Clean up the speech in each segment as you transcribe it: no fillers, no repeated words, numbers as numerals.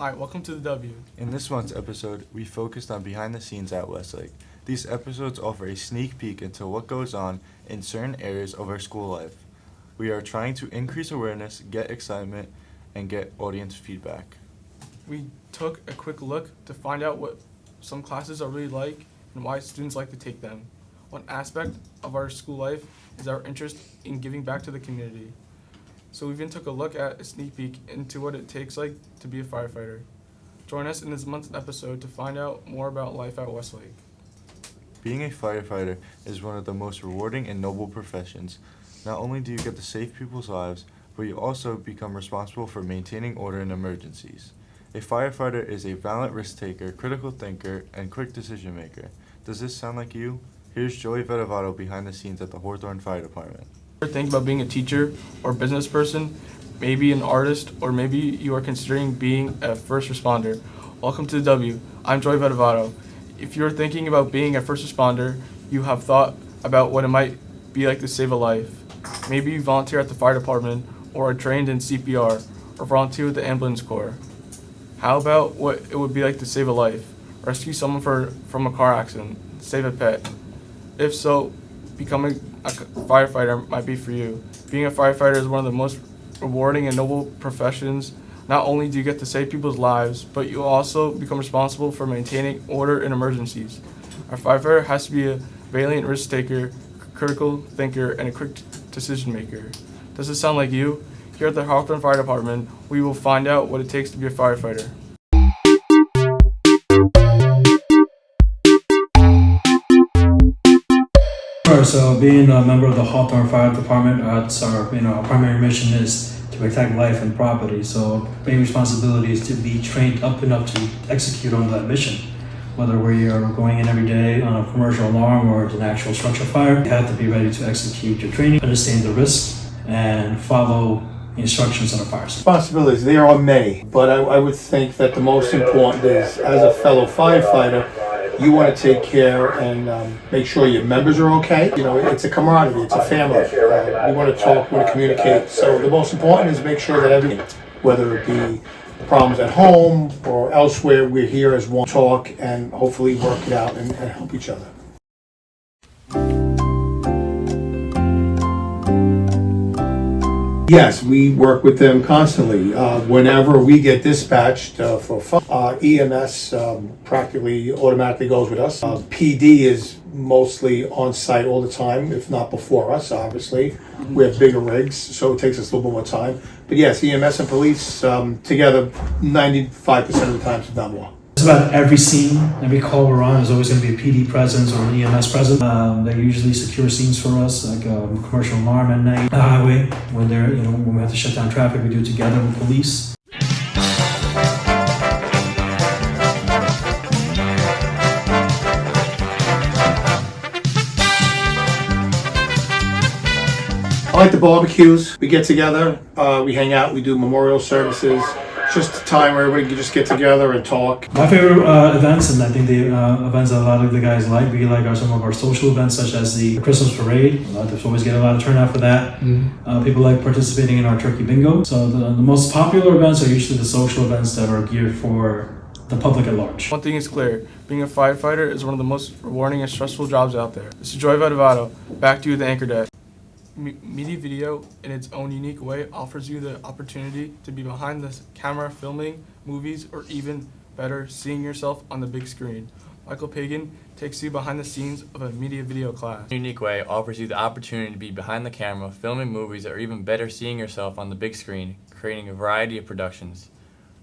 Hi, welcome to the W. In this month's episode, we focused on behind the scenes at Westlake. These episodes offer a sneak peek into what goes on in certain areas of our school life. We are trying to increase awareness, get excitement, and get audience feedback. We took a quick look to find out what some classes are really like and why students like to take them. One aspect of our school life is our interest in giving back to the community. So we even took a look at a sneak peek into what it takes like to be a firefighter. Join us in this month's episode to find out more about life at Westlake. Being a firefighter is one of the most rewarding and noble professions. Not only do you get to save people's lives, but you also become responsible for maintaining order in emergencies. A firefighter is a valiant risk taker, critical thinker, and quick decision maker. Does this sound like you? Here's Joey Vedovato behind the scenes at the Hawthorne Fire Department. Think about being a teacher or business person, maybe an artist, or maybe you are considering being a first responder. Welcome to the W. I'm Joey Vedovato. If you're thinking about being a first responder, you have thought about what it might be like to save a life. Maybe you volunteer at the fire department or are trained in CPR or volunteer with the ambulance corps. How about what it would be like to save a life? Rescue someone from a car accident, save a pet. If so, becoming a firefighter might be for you. Being a firefighter is one of the most rewarding and noble professions. Not only do you get to save people's lives, but you also become responsible for maintaining order in emergencies. A firefighter has to be a valiant risk taker, critical thinker, and a quick decision maker. Does this sound like you? Here at the Hawthorne Fire Department, we will find out what it takes to be a firefighter. Sure. So being a member of the Hawthorne Fire Department, it's our primary mission is to protect life and property. So main responsibility is to be trained up enough to execute on that mission. Whether we are going in every day on a commercial alarm or it's an actual structure fire, you have to be ready to execute your training, understand the risks, and follow instructions on a fire scene. Responsibilities, there are many, but I would think that the most important is, as a fellow firefighter, you want to take care and make sure your members are okay. You know, it's a camaraderie, it's a family. We want to talk, we want to communicate. So the most important is make sure that everything, whether it be problems at home or elsewhere, we're here as one, talk and hopefully work it out and help each other. Yes, we work with them constantly. Whenever we get dispatched for fire, EMS practically automatically goes with us. PD is mostly on site all the time, if not before us, obviously. We have bigger rigs, so it takes us a little bit more time. But yes, EMS and police together 95% of the time, if not more. It's about every scene, every call we're on, there's always going to be a PD presence or an EMS presence. They usually secure scenes for us, like a commercial alarm at night, the highway, when we have to shut down traffic, we do it together with police. I like the barbecues. We get together, we hang out, we do memorial services. Just a time where everybody can just get together and talk. My favorite events, and I think the events that a lot of the guys like, we like are some of our social events, such as the Christmas parade. There's always get a lot of turnout for that. People like participating in our turkey bingo. So the most popular events are usually the social events that are geared for the public at large. One thing is clear, being a firefighter is one of the most rewarding and stressful jobs out there. This is Joey Vedovato. Back to you at the anchor desk. Media video, in its own unique way, offers you the opportunity to be behind the camera filming movies, or even better, seeing yourself on the big screen. Michael Pagan takes you behind the scenes of a media video class. Unique way offers you the opportunity to be behind the camera, filming movies, or even better, seeing yourself on the big screen, creating a variety of productions.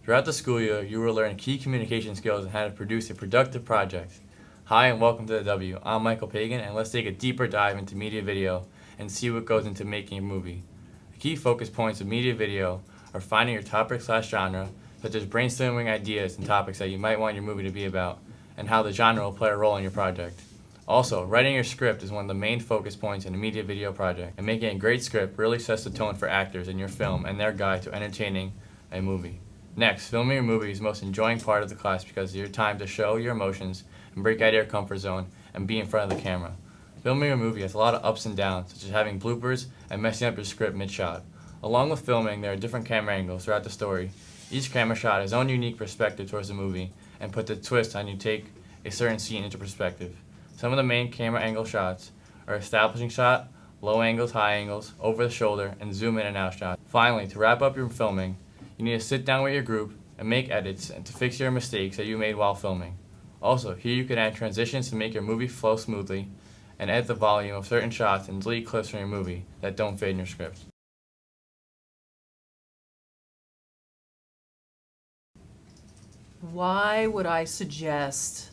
Throughout the school year, you will learn key communication skills and how to produce a productive project. Hi, and welcome to the W. I'm Michael Pagan, and let's take a deeper dive into media video and see what goes into making a movie. The key focus points of media video are finding your topic/genre, such as brainstorming ideas and topics that you might want your movie to be about, and how the genre will play a role in your project. Also, writing your script is one of the main focus points in a media video project, and making a great script really sets the tone for actors in your film and their guide to entertaining a movie. Next, filming your movie is the most enjoying part of the class because it's your time to show your emotions and break out of your comfort zone and be in front of the camera. Filming a movie has a lot of ups and downs, such as having bloopers and messing up your script mid-shot. Along with filming, there are different camera angles throughout the story, Each camera shot has its own unique perspective towards the movie and puts a twist on you take a certain scene into perspective. Some of the main camera angle shots are establishing shot, low angles, high angles, over the shoulder, and zoom in and out shots. Finally, to wrap up your filming, you need to sit down with your group and make edits and to fix your mistakes that you made while filming. Also, here you can add transitions to make your movie flow smoothly and edit the volume of certain shots and delete clips from your movie that don't fit in your script. Why would I suggest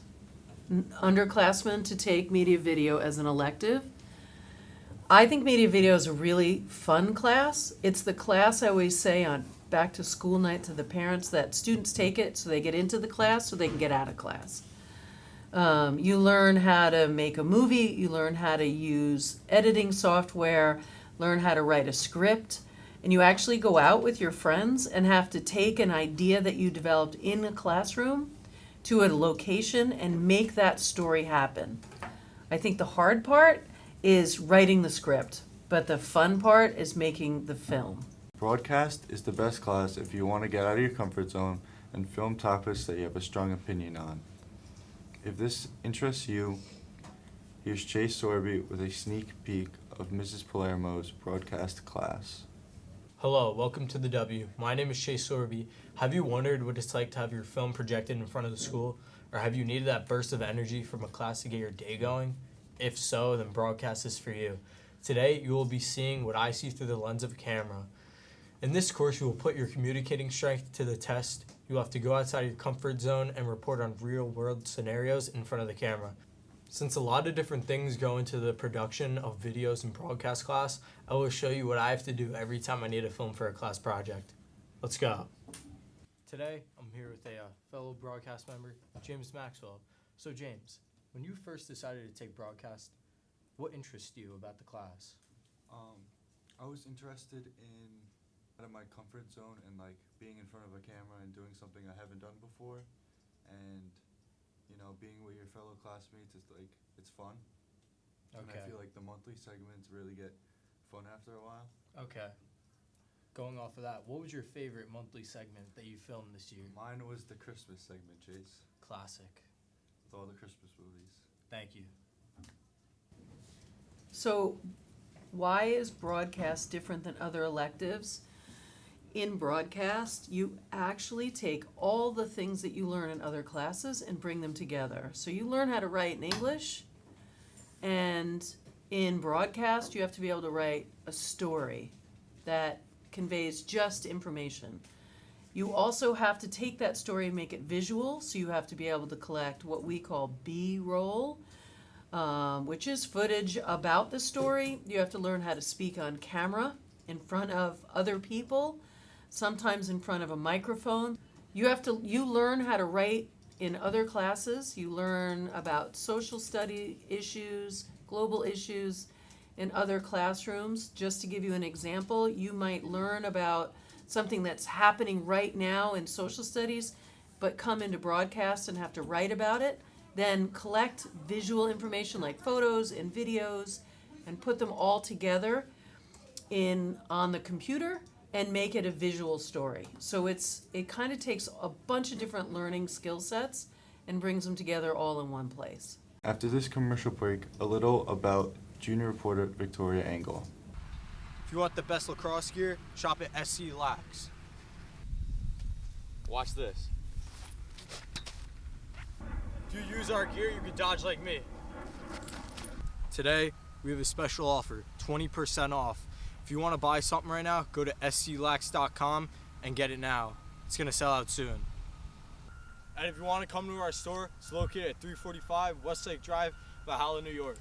underclassmen to take media video as an elective? I think media video is a really fun class. It's the class I always say on back to school night to the parents that students take it so they get into the class so they can get out of class. You learn how to make a movie, you learn how to use editing software, learn how to write a script, and you actually go out with your friends and have to take an idea that you developed in a classroom to a location and make that story happen. I think the hard part is writing the script, but the fun part is making the film. Broadcast is the best class if you want to get out of your comfort zone and film topics that you have a strong opinion on. If this interests you, here's Chase Sorby with a sneak peek of Mrs. Palermo's broadcast class. Hello, welcome to the W. My name is Chase Sorby. Have you wondered what it's like to have your film projected in front of the school? Or have you needed that burst of energy from a class to get your day going? If so, then broadcast is for you. Today, you will be seeing what I see through the lens of a camera. In this course, you will put your communicating strength to the test. You will have to go outside your comfort zone and report on real-world scenarios in front of the camera. Since a lot of different things go into the production of videos in broadcast class, I will show you what I have to do every time I need a film for a class project. Let's go. Today, I'm here with a fellow broadcast member, James Maxwell. So James, when you first decided to take broadcast, what interested you about the class? I was interested in out of my comfort zone and like being in front of a camera and doing something I haven't done before, and you know, being with your fellow classmates is like, it's fun. And I feel like the monthly segments really get fun after a while. Okay. Going off of that, what was your favorite monthly segment that you filmed this year? Mine was the Christmas segment, Chase, Classic. with all the Christmas movies. Thank you. So why is broadcast different than other electives? In broadcast, you actually take all the things that you learn in other classes and bring them together. So you learn how to write in English, and in broadcast, you have to be able to write a story that conveys just information. You also have to take that story and make it visual, so you have to be able to collect what we call B-roll, which is footage about the story. You have to learn how to speak on camera in front of other people, sometimes in front of a microphone. You learn how to write in other classes. You learn about social study issues, global issues in other classrooms. Just to give you an example, you might learn about something that's happening right now in social studies, but come into broadcast and have to write about it. Then collect visual information like photos and videos and put them all together on the computer and make it a visual story. So it kind of takes a bunch of different learning skill sets and brings them together all in one place. After this commercial break, a little about junior reporter Victoria Engle. If you want the best lacrosse gear, shop at SC Lax. Watch this. If you use our gear, you can dodge like me. Today, we have a special offer, 20% off. If you want to buy something right now, go to sclax.com and get it now. It's going to sell out soon. And if you want to come to our store, it's located at 345 Westlake Drive, Valhalla, New York.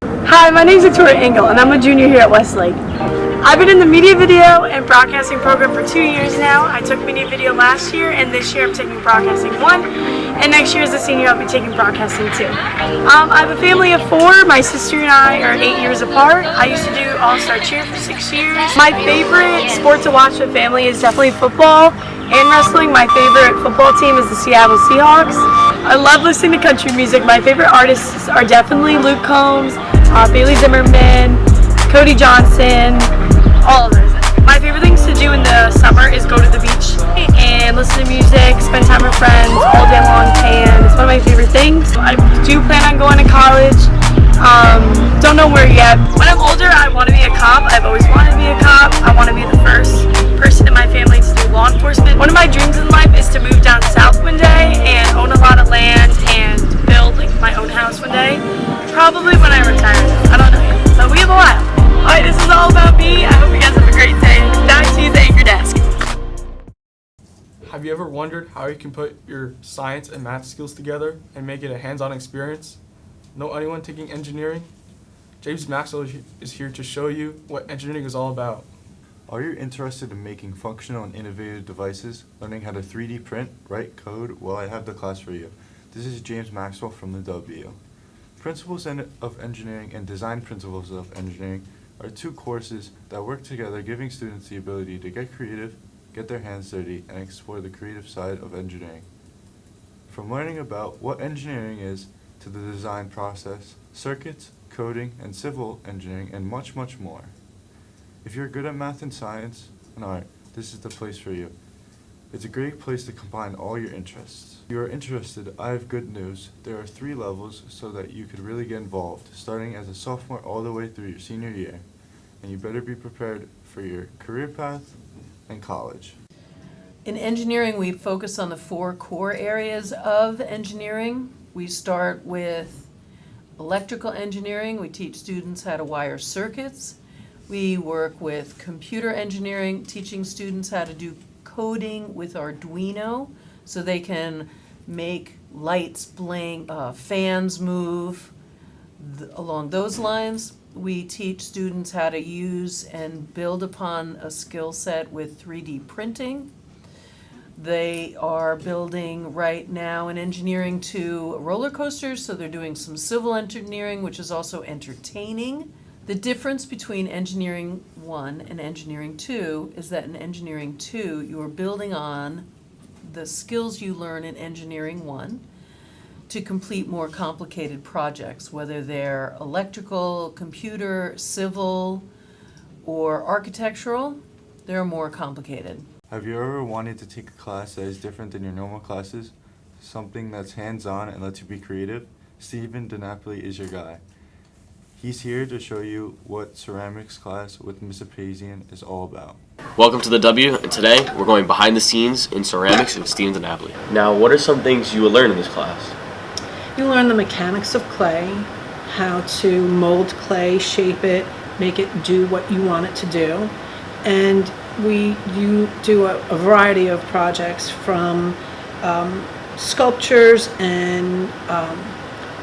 Hi, my name is Victoria Engle, and I'm a junior here at Westlake. I've been in the media video and broadcasting program for 2 years now. I took media video last year, and this year I'm taking broadcasting 1, and next year as a senior I'll be taking broadcasting 2. I have a family of 4. My sister and I are 8 years apart. I used to do All-Star Cheer for 6 years. My favorite sport to watch with family is definitely football and wrestling. My favorite football team is the Seattle Seahawks. I love listening to country music. My favorite artists are definitely Luke Combs, Bailey Zimmerman, Cody Johnson, all of those. My favorite things to do in the summer is go to the beach and listen to music, spend time with friends all day long, and it's one of my favorite things. I do plan on going to college. Don't know where yet. When I'm older, I want to be a cop. I've always wanted to be a cop. I want to be the first person in my family to do law enforcement. One of my dreams in life is to move down south one day and own a lot of land and build like my own house one day. Probably when I retire. I don't know yet, but we have a while. Alright, this is all about me. I hope you guys have a great day. Back to you at your desk. Have you ever wondered how you can put your science and math skills together and make it a hands-on experience? Know anyone taking engineering? James Maxwell is here to show you what engineering is all about. Are you interested in making functional and innovative devices, learning how to 3D print, write code? Well, I have the class for you. This is James Maxwell from the W. Principles of Engineering and Design Principles of Engineering are two courses that work together, giving students the ability to get creative, get their hands dirty, and explore the creative side of engineering. From learning about what engineering is to the design process, circuits, coding, and civil engineering, and much, much more. If you're good at math and science and art, this is the place for you. It's a great place to combine all your interests. If you are interested, I have good news. There are 3 levels so that you could really get involved, starting as a sophomore all the way through your senior year. And you better be prepared for your career path and college. In engineering, we focus on the 4 core areas of engineering. We start with electrical engineering. We teach students how to wire circuits. We work with computer engineering, teaching students how to do coding with Arduino so they can make lights blink, fans move. Along those lines, we teach students how to use and build upon a skill set with 3D printing. They are building right now in engineering 2 roller coasters, so they're doing some civil engineering, which is also entertaining. The difference between engineering 1 and engineering 2 is that in engineering 2, you are building on the skills you learn in engineering 1 to complete more complicated projects, whether they're electrical, computer, civil, or architectural. They're more complicated. Have you ever wanted to take a class that is different than your normal classes? Something that's hands-on and lets you be creative? Stephen DiNapoli is your guy. He's here to show you what ceramics class with Ms. Pagan is all about. Welcome to the W, and today we're going behind the scenes in ceramics with Stephen DiNapoli. Now, what are some things you will learn in this class? You learn the mechanics of clay, how to mold clay, shape it, make it do what you want it to do. And you do a variety of projects from sculptures and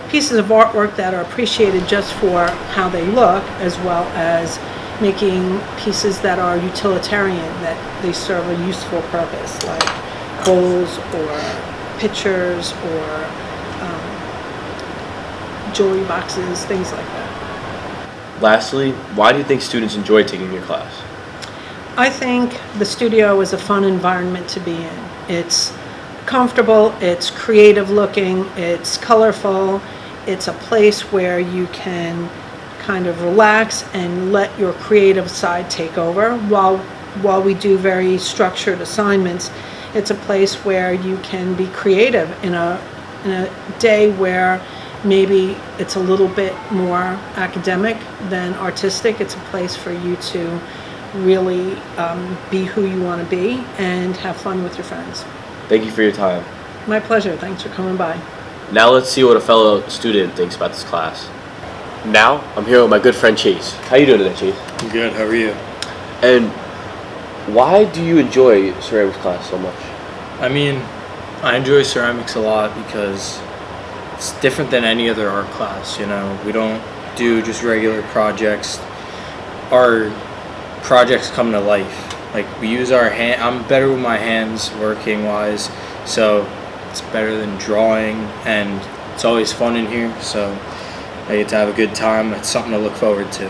pieces of artwork that are appreciated just for how they look, as well as making pieces that are utilitarian, that they serve a useful purpose, like bowls or pictures or jewelry boxes, things like that. Lastly, why do you think students enjoy taking your class? I think the studio is a fun environment to be in. It's comfortable, it's creative looking, it's colorful, it's a place where you can kind of relax and let your creative side take over. While we do very structured assignments, it's a place where you can be creative in a day where maybe it's a little bit more academic than artistic. It's a place for you to really be who you want to be and have fun with your friends. Thank you for your time. My pleasure. Thanks for coming by. Now let's see what a fellow student thinks about this class. Now, I'm here with my good friend Chase. How you doing today, Chase? I'm good. How are you? And why do you enjoy ceramics class so much? I mean, I enjoy ceramics a lot because it's different than any other art class, you know. We don't do just regular projects. Our projects come to life. Like, we use our hand. I'm better with my hands working wise, so it's better than drawing, and it's always fun in here, so I get to have a good time. It's something to look forward to.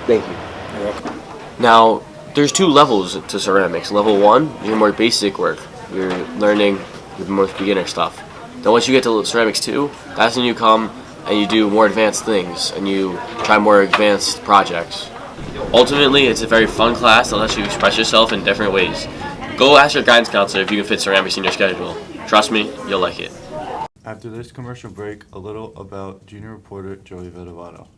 Thank you. You're welcome. Now, there's 2 levels to ceramics. Level 1, your more basic work. You're learning the most beginner stuff. Then once you get to ceramics 2, that's when you come and you do more advanced things and you try more advanced projects. Ultimately, it's a very fun class that lets you express yourself in different ways. Go ask your guidance counselor if you can fit ceramics in your schedule. Trust me, you'll like it. After this commercial break, a little about junior reporter Joey Vedovato.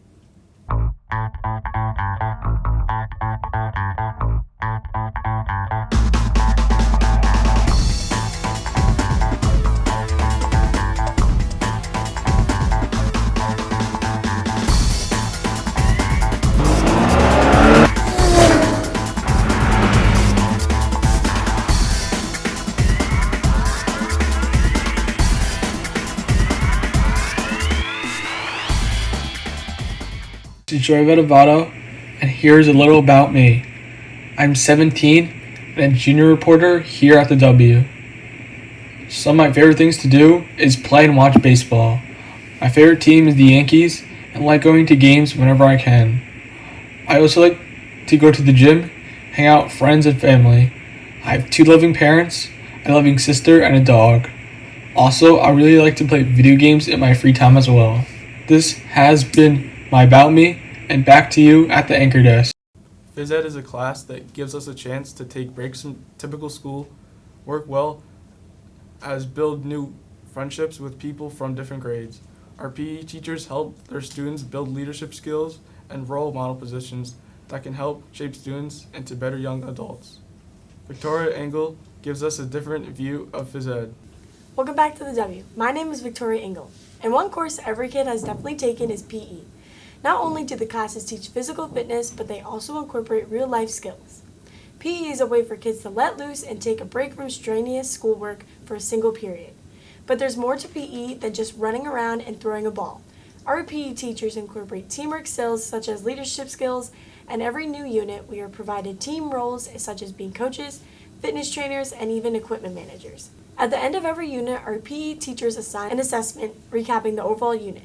This is Joey Vedovato, and here's a little about me. I'm 17 and a junior reporter here at the W. Some of my favorite things to do is play and watch baseball. My favorite team is the Yankees, and I like going to games whenever I can. I also like to go to the gym, hang out with friends and family. I have 2 loving parents, a loving sister, and a dog. Also, I really like to play video games in my free time as well. This has been my About Me, and back to you at the anchor desk. Phys Ed is a class that gives us a chance to take breaks from typical school, work well, as build new friendships with people from different grades. Our PE teachers help their students build leadership skills and role model positions that can help shape students into better young adults. Victoria Engle gives us a different view of Phys Ed. Welcome back to the W. My name is Victoria Engle, and one course every kid has definitely taken is PE. Not only do the classes teach physical fitness, but they also incorporate real-life skills. PE is a way for kids to let loose and take a break from strenuous schoolwork for a single period. But there's more to PE than just running around and throwing a ball. Our PE teachers incorporate teamwork skills such as leadership skills, and every new unit we are provided team roles such as being coaches, fitness trainers, and even equipment managers. At the end of every unit, our PE teachers assign an assessment recapping the overall unit.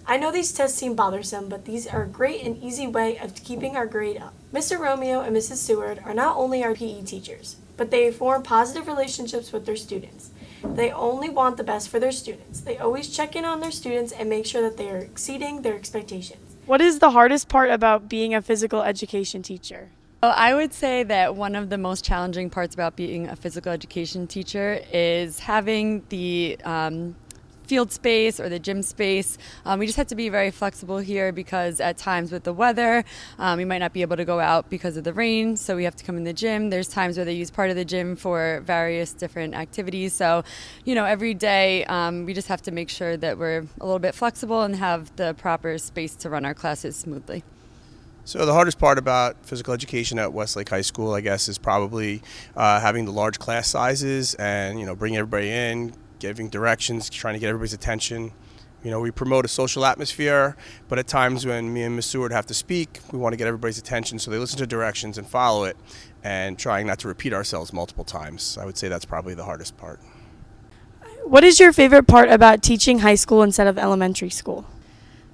I know these tests seem bothersome, but these are a great and easy way of keeping our grade up. Mr. Romeo and Mrs. Seward are not only our PE teachers, but they form positive relationships with their students. They only want the best for their students. They always check in on their students and make sure that they are exceeding their expectations. What is the hardest part about being a physical education teacher? Well, I would say that one of the most challenging parts about being a physical education teacher is having the field space or the gym space. We just have to be very flexible here because at times with the weather, we might not be able to go out because of the rain, so we have to come in the gym. There's times where they use part of the gym for various different activities. So, every day we just have to make sure that we're a little bit flexible and have the proper space to run our classes smoothly. So the hardest part about physical education at Westlake High School, I guess, is probably having the large class sizes and, bringing everybody in, giving directions, trying to get everybody's attention. We promote a social atmosphere, but at times when me and Ms. Seward have to speak, we want to get everybody's attention, so they listen to directions and follow it, and trying not to repeat ourselves multiple times. I would say that's probably the hardest part. What is your favorite part about teaching high school instead of elementary school?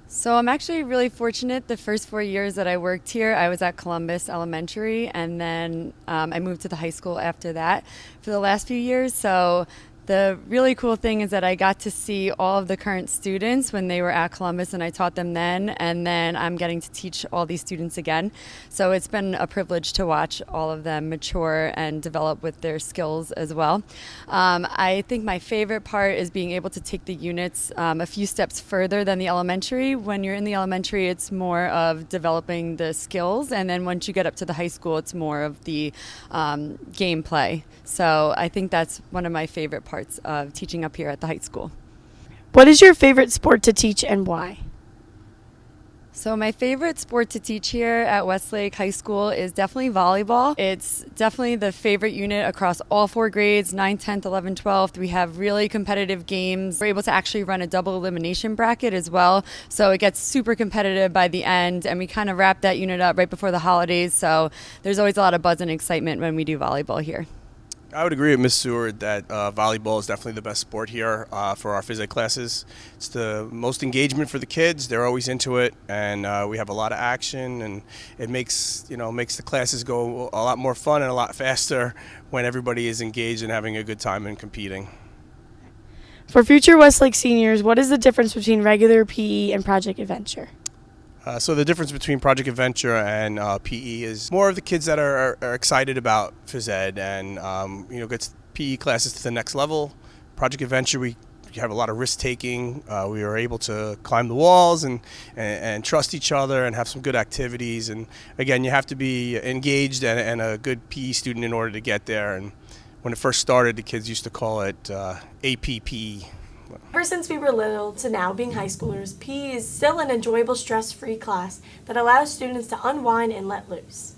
So I'm actually really fortunate. The first 4 years that I worked here, I was at Columbus Elementary, and then I moved to the high school after that for the last few years. So the really cool thing is that I got to see all of the current students when they were at Columbus, and I taught them then, and then I'm getting to teach all these students again. So it's been a privilege to watch all of them mature and develop with their skills as well. I think my favorite part is being able to take the units a few steps further than the elementary. When you're in the elementary, it's more of developing the skills, and then once you get up to the high school, it's more of the gameplay. So I think that's one of my favorite parts of teaching up here at the high school. What is your favorite sport to teach and why? So my favorite sport to teach here at Westlake High School is definitely volleyball. It's definitely the favorite unit across all 4 grades, 9th, 10th, 11th, 12th. We have really competitive games. We're able to actually run a double elimination bracket as well. So it gets super competitive by the end, and we kind of wrap that unit up right before the holidays. So there's always a lot of buzz and excitement when we do volleyball here. I would agree with Ms. Seward that volleyball is definitely the best sport here for our phys ed classes. It's the most engagement for the kids. They're always into it, and we have a lot of action, and it makes the classes go a lot more fun and a lot faster when everybody is engaged and having a good time and competing. For future Westlake seniors, what is the difference between regular PE and Project Adventure? So the difference between Project Adventure and PE is more of the kids that are excited about phys ed and gets PE classes to the next level. Project Adventure, we have a lot of risk taking. We are able to climb the walls and trust each other and have some good activities. And again, you have to be engaged and a good PE student in order to get there. And when it first started, the kids used to call it APPE. Ever since we were little to now being high schoolers, PE is still an enjoyable, stress-free class that allows students to unwind and let loose.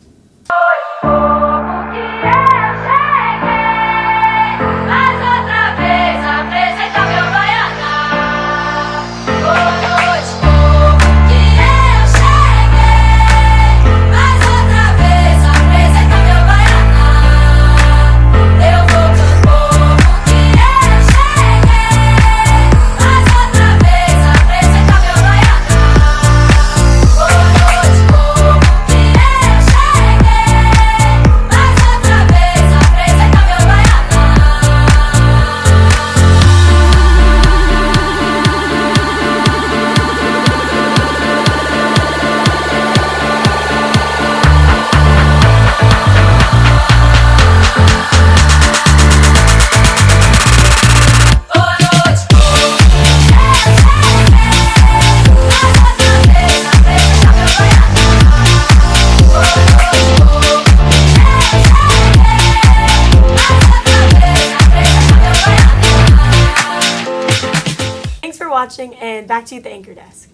Watching, and back to you at the anchor desk.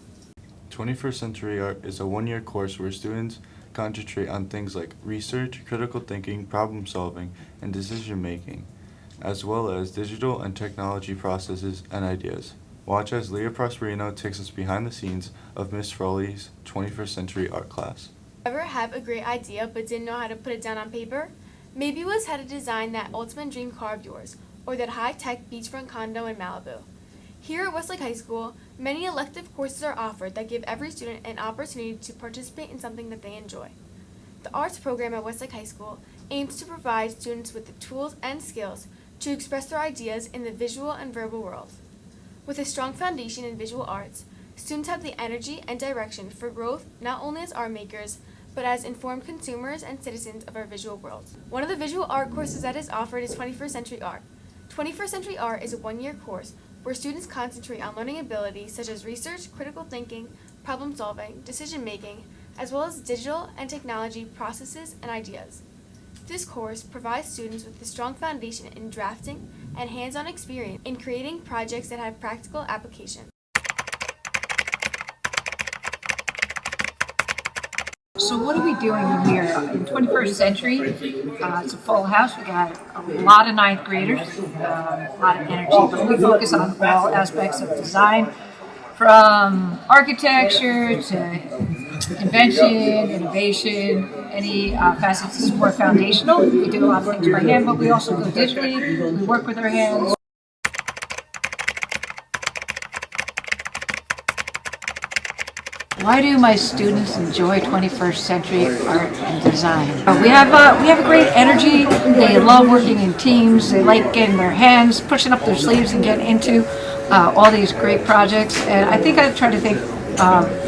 21st Century Art is a one-year course where students concentrate on things like research, critical thinking, problem solving, and decision making, as well as digital and technology processes and ideas. Watch as Lia Prosperino takes us behind the scenes of Miss Frawley's 21st Century Art class. Ever have a great idea but didn't know how to put it down on paper? Maybe it was how to design that ultimate dream car of yours, or that high-tech beachfront condo in Malibu. Here at Westlake High School, many elective courses are offered that give every student an opportunity to participate in something that they enjoy. The arts program at Westlake High School aims to provide students with the tools and skills to express their ideas in the visual and verbal world. With a strong foundation in visual arts, students have the energy and direction for growth not only as art makers, but as informed consumers and citizens of our visual world. One of the visual art courses that is offered is 21st Century Art. 21st Century Art is a one-year course where students concentrate on learning abilities such as research, critical thinking, problem solving, decision making, as well as digital and technology processes and ideas. This course provides students with a strong foundation in drafting and hands-on experience in creating projects that have practical application. So what are we doing here in 21st Century? It's a full house. We got a lot of ninth graders, a lot of energy, but we focus on all aspects of design, from architecture to invention, innovation, any facets is more foundational. We do a lot of things by hand, but we also go digitally. We work with our hands. Why do my students enjoy 21st century art and design? We have a great energy. They love working in teams. They like getting their hands, pushing up their sleeves and getting into all these great projects. And I think I try to think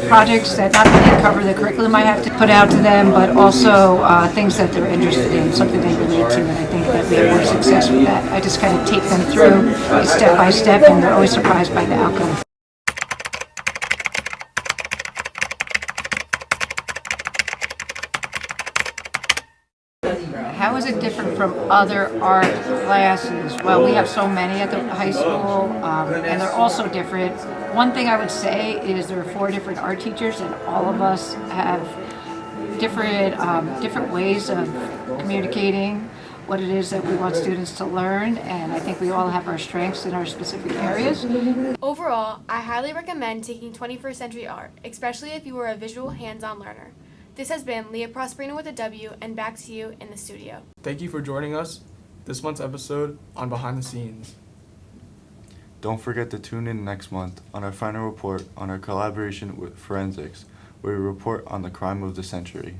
projects that not only cover the curriculum I have to put out to them, but also things that they're interested in, something they relate to, and I think that we have more success with that. I just kind of take them through step by step, and they're always surprised by the outcome. How is it different from other art classes? Well, we have so many at the high school, and they're all so different. One thing I would say is there are 4 different art teachers, and all of us have different ways of communicating what it is that we want students to learn, and I think we all have our strengths in our specific areas. Overall, I highly recommend taking 21st Century Art, especially if you are a visual hands-on learner. This has been Lia Prosperino with a W, and back to you in the studio. Thank you for joining us this month's episode on Behind the Scenes. Don't forget to tune in next month on our final report on our collaboration with Forensics, where we report on the crime of the century.